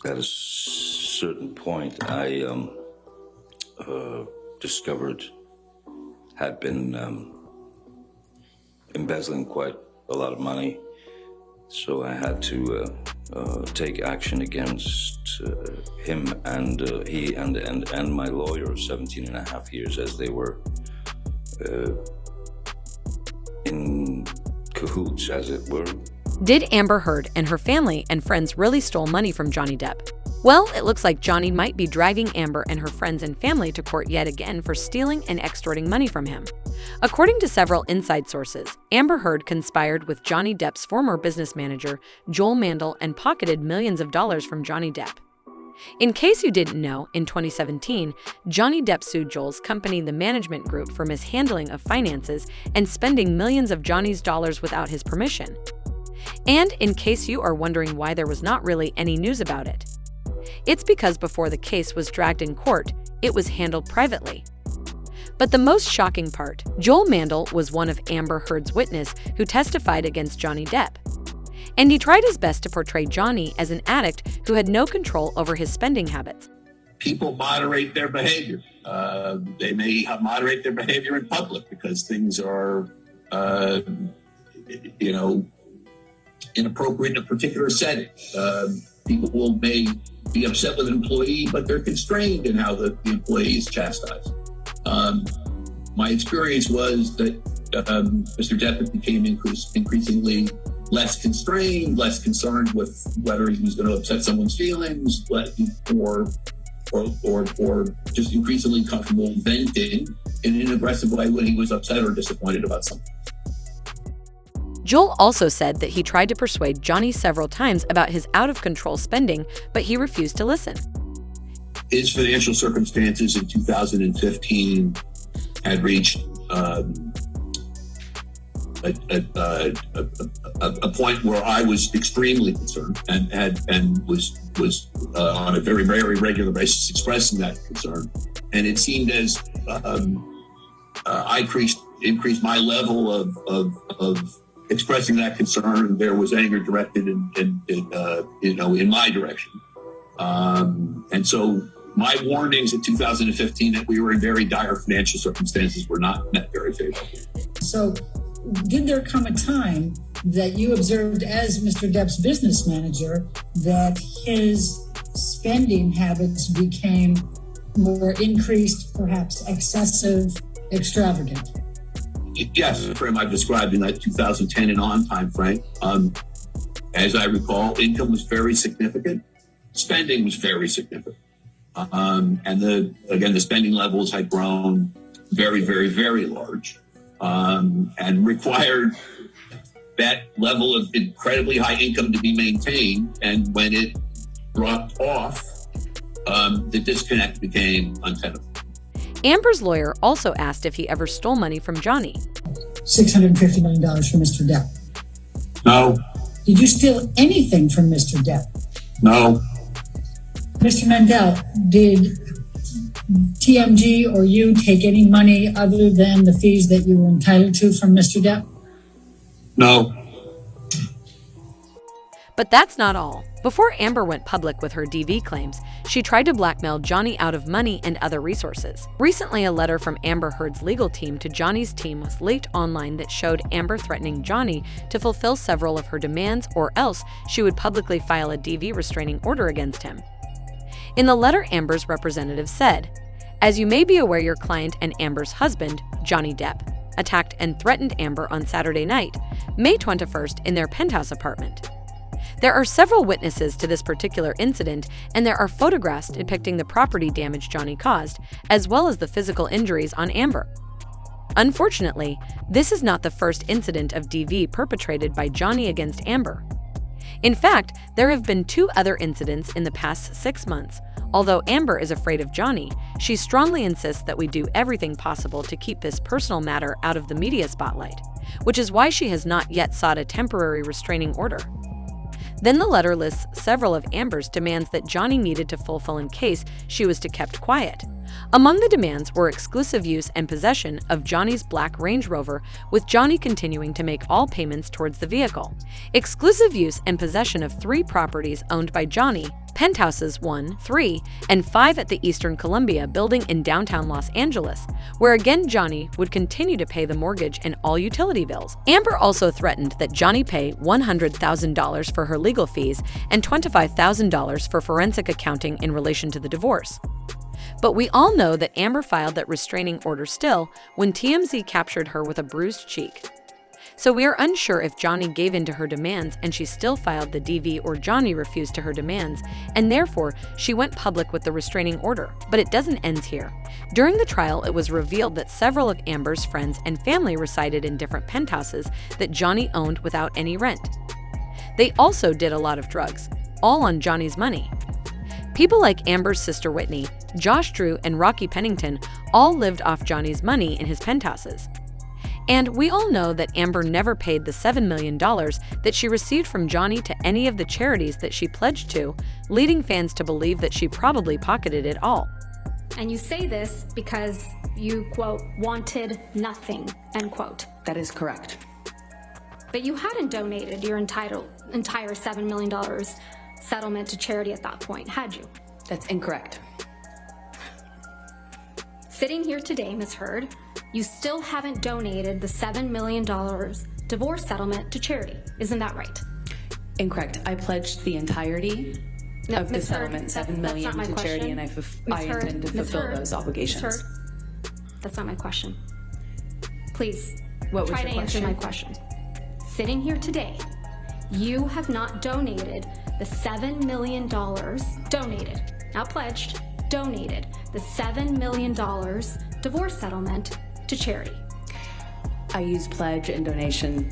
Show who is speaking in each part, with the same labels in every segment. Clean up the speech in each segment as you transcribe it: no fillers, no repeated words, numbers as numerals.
Speaker 1: At a certain point, I discovered had been embezzling quite a lot of money, so I had to take action against him and he and my lawyer of 17 and a half years, as they were in cahoots, as it were.
Speaker 2: Did Amber Heard and her family and friends really stole money from Johnny Depp? Well, it looks like Johnny might be dragging Amber and her friends and family to court yet again for stealing and extorting money from him. According to several inside sources, Amber Heard conspired with Johnny Depp's former business manager, Joel Mandel, and pocketed millions of dollars from Johnny Depp. In case you didn't know, in 2017, Johnny Depp sued Joel's company, the Management Group, for mishandling of finances and spending millions of Johnny's dollars without his permission. And in case you are wondering why there was not really any news about it, it's because before the case was dragged in court, it was handled privately. But the most shocking part, Joel Mandel was one of Amber Heard's witnesses who testified against Johnny Depp. And he tried his best to portray Johnny as an addict who had no control over his spending habits.
Speaker 3: People moderate their behavior. They may moderate their behavior in public because things are, inappropriate in a particular setting. People may be upset with an employee, but they're constrained in how the employee is chastised. My experience was that Mr. Depp became increasingly less constrained, less concerned with whether he was going to upset someone's feelings, or just increasingly comfortable venting in an aggressive way when he was upset or disappointed about something.
Speaker 2: Joel also said that he tried to persuade Johnny several times about his out-of-control spending, but he refused to listen.
Speaker 3: His financial circumstances in 2015 had reached a point where I was extremely concerned and was on a very, very regular basis expressing that concern. And it seemed as I increased my level of expressing that concern, there was anger directed in my direction. And so my warnings in 2015 that we were in very dire financial circumstances were not met very favorably.
Speaker 4: So did there come a time that you observed as Mr. Depp's business manager that his spending habits became more increased, perhaps excessive, extravagant?
Speaker 3: Yes, the frame I've described in that 2010 and on time frame. As I recall, income was very significant. Spending was very significant. And the spending levels had grown very, very, very large, and required that level of incredibly high income to be maintained. And when it dropped off, the disconnect became untenable.
Speaker 2: Amber's lawyer also asked if he ever stole money from Johnny.
Speaker 4: $650 million from Mr. Depp.
Speaker 3: No.
Speaker 4: Did you steal anything from Mr. Depp?
Speaker 3: No.
Speaker 4: Mr. Mandel, did TMG or you take any money other than the fees that you were entitled to from Mr. Depp?
Speaker 3: No.
Speaker 2: But that's not all. Before Amber went public with her DV claims, she tried to blackmail Johnny out of money and other resources. Recently, a letter from Amber Heard's legal team to Johnny's team was leaked online that showed Amber threatening Johnny to fulfill several of her demands, or else she would publicly file a DV restraining order against him. In the letter, Amber's representative said, "As you may be aware, your client and Amber's husband, Johnny Depp, attacked and threatened Amber on Saturday night, May 21st, in their penthouse apartment. There are several witnesses to this particular incident, and there are photographs depicting the property damage Johnny caused, as well as the physical injuries on Amber. Unfortunately, this is not the first incident of DV perpetrated by Johnny against Amber. In fact, there have been 2 other incidents in the past 6 months. Although Amber is afraid of Johnny, she strongly insists that we do everything possible to keep this personal matter out of the media spotlight, which is why she has not yet sought a temporary restraining order." Then the letter lists several of Amber's demands that Johnny needed to fulfill in case she was to kept quiet. Among the demands were exclusive use and possession of Johnny's black Range Rover, with Johnny continuing to make all payments towards the vehicle. Exclusive use and possession of 3 properties owned by Johnny, Penthouses 1, 3, and 5 at the Eastern Columbia building in downtown Los Angeles, where again Johnny would continue to pay the mortgage and all utility bills. Amber also threatened that Johnny pay $100,000 for her legal fees and $25,000 for forensic accounting in relation to the divorce. But we all know that Amber filed that restraining order still when TMZ captured her with a bruised cheek. So we are unsure if Johnny gave in to her demands and she still filed the DV, or Johnny refused to her demands and therefore she went public with the restraining order. But it doesn't end here. During the trial, it was revealed that several of Amber's friends and family resided in different penthouses that Johnny owned without any rent. They also did a lot of drugs, all on Johnny's money. People like Amber's sister Whitney, Josh Drew, and Rocky Pennington all lived off Johnny's money in his penthouses. And we all know that Amber never paid the $7 million that she received from Johnny to any of the charities that she pledged to, leading fans to believe that she probably pocketed it all.
Speaker 5: And you say this because you, quote, wanted nothing, end quote.
Speaker 6: That is correct.
Speaker 5: But you hadn't donated your entire $7 million settlement to charity at that point, had you?
Speaker 6: That's incorrect.
Speaker 5: Sitting here today, Ms. Heard, you still haven't donated the $7 million divorce settlement to charity. Isn't that right?
Speaker 6: Incorrect. I pledged the entirety of the
Speaker 5: Ms.
Speaker 6: settlement,
Speaker 5: Heard,
Speaker 6: $7 million to charity, and I intend to fulfill those obligations.
Speaker 5: Ms. Heard, that's not my question. Please,
Speaker 6: What was
Speaker 5: try
Speaker 6: your
Speaker 5: to answer my
Speaker 6: question?
Speaker 5: question. Sitting here today, you have not donated the $7 million, donated, not pledged, donated the $7 million divorce settlement to charity.
Speaker 6: I use pledge and donation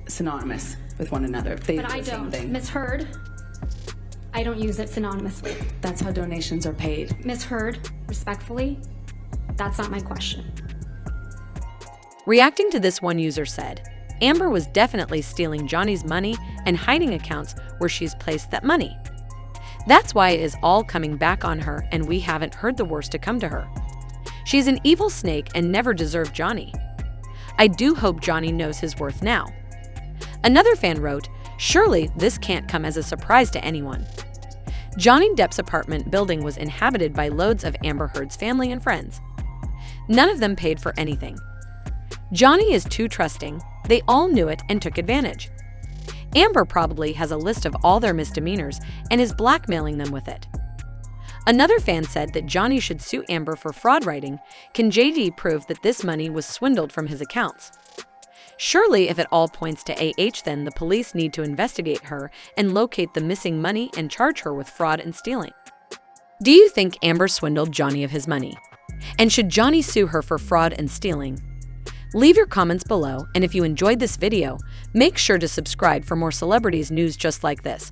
Speaker 6: synonymous with one another. They
Speaker 5: But
Speaker 6: do
Speaker 5: I
Speaker 6: the same
Speaker 5: don't.
Speaker 6: thing.
Speaker 5: Ms. Heard, I don't use it synonymously.
Speaker 6: That's how donations are paid.
Speaker 5: Ms. Heard, respectfully, that's not my question.
Speaker 2: Reacting to this, one user said, Amber was definitely stealing Johnny's money and hiding accounts where she's placed that money. That's why it is all coming back on her, and we haven't heard the worst to come to her. She's an evil snake and never deserved Johnny. I do hope Johnny knows his worth now. Another fan wrote, surely this can't come as a surprise to anyone. Johnny Depp's apartment building was inhabited by loads of Amber Heard's family and friends. None of them paid for anything. Johnny is too trusting. They all knew it and took advantage. Amber probably has a list of all their misdemeanors and is blackmailing them with it. Another fan said that Johnny should sue Amber for fraud writing. Can JD prove that this money was swindled from his accounts? Surely, if it all points to AH, then the police need to investigate her and locate the missing money and charge her with fraud and stealing. Do you think Amber swindled Johnny of his money? And should Johnny sue her for fraud and stealing? Leave your comments below, and if you enjoyed this video, make sure to subscribe for more celebrities news just like this.